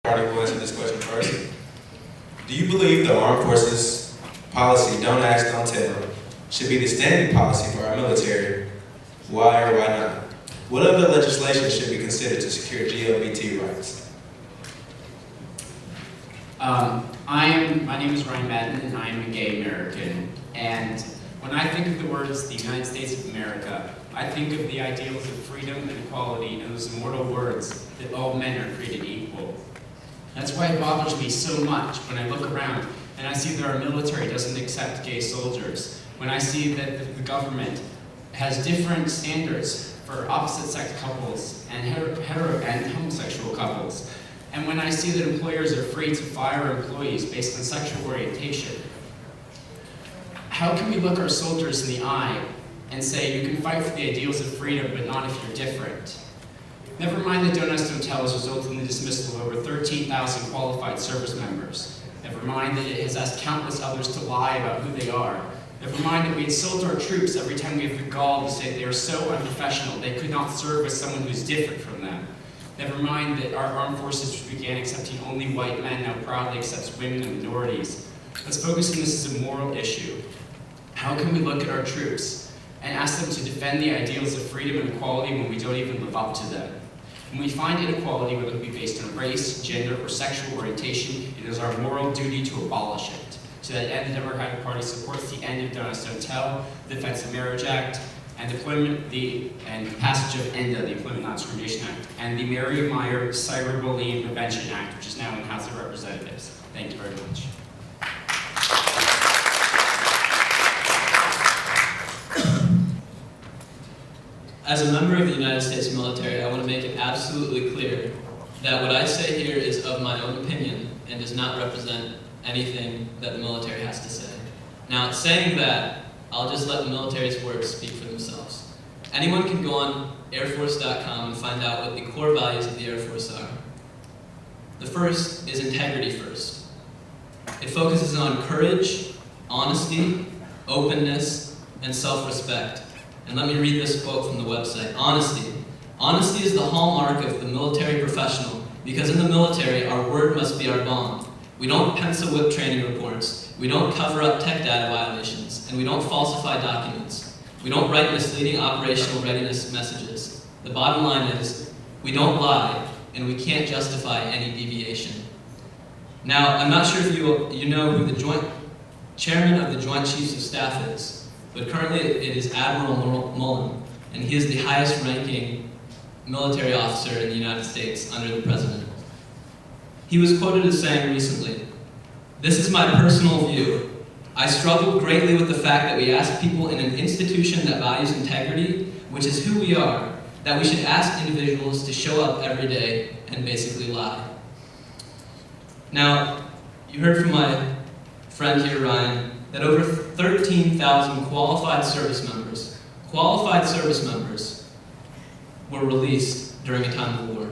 Article answer this question first. Do you believe the Armed Forces policy, don't ask, don't tell, should be the standing policy for our military? Why or why not? What other legislation should be considered to secure LGBT rights? My name is Ryan Madden, and I am a gay American. And when I think of the words the United States of America, I think of the ideals of freedom and equality and those immortal words that all men are created equal. That's why it bothers me so much when I look around and I see that our military doesn't accept gay soldiers, when I see that the government has different standards for opposite-sex couples and hetero and homosexual couples, and when I see that employers are free to fire employees based on sexual orientation. How can we look our soldiers in the eye and say, you can fight for the ideals of freedom, but not if you're different? Never mind that Don't Ask, Don't Tell has resulted in the dismissal of over 13,000 qualified service members. Never mind that it has asked countless others to lie about who they are. Never mind that we insult our troops every time we have the gall to say they are so unprofessional they could not serve with someone who's different from them. Never mind that our armed forces, which began accepting only white men, now proudly accepts women and minorities. Let's focus on this as a moral issue. How can we look at our troops and ask them to defend the ideals of freedom and equality when we don't even live up to them? When we find inequality, whether it be based on race, gender, or sexual orientation, it is our moral duty to abolish it. To that end, the Democratic Party supports the end of Don't Ask, Don't Tell, the Defense of Marriage Act, and the passage of ENDA, the Employment Non-Discrimination Act, and the Mary Meyer Cyberbullying Prevention Act, which is now in the House of Representatives. Thank you very much. As a member of the United States military, I want to make it absolutely clear that what I say here is of my own opinion and does not represent anything that the military has to say. Now, saying that, I'll just let the military's words speak for themselves. Anyone can go on airforce.com and find out what the core values of the Air Force are. The first is integrity first. It focuses on courage, honesty, openness, and self-respect. And let me read this quote from the website. Honesty. Honesty is the hallmark of the military professional, because in the military, our word must be our bond. We don't pencil whip training reports, we don't cover up tech data violations, and we don't falsify documents. We don't write misleading operational readiness messages. The bottom line is, we don't lie, and we can't justify any deviation. Now, I'm not sure if you know who the chairman of the Joint Chiefs of Staff is, but currently it is Admiral Mullen, and he is the highest ranking military officer in the United States under the President. He was quoted as saying recently, "This is my personal view. I struggled greatly with the fact that we ask people in an institution that values integrity, which is who we are, that we should ask individuals to show up every day and basically lie." Now, you heard from my friend here, Ryan, that over 13,000 qualified service members were released during a time of war.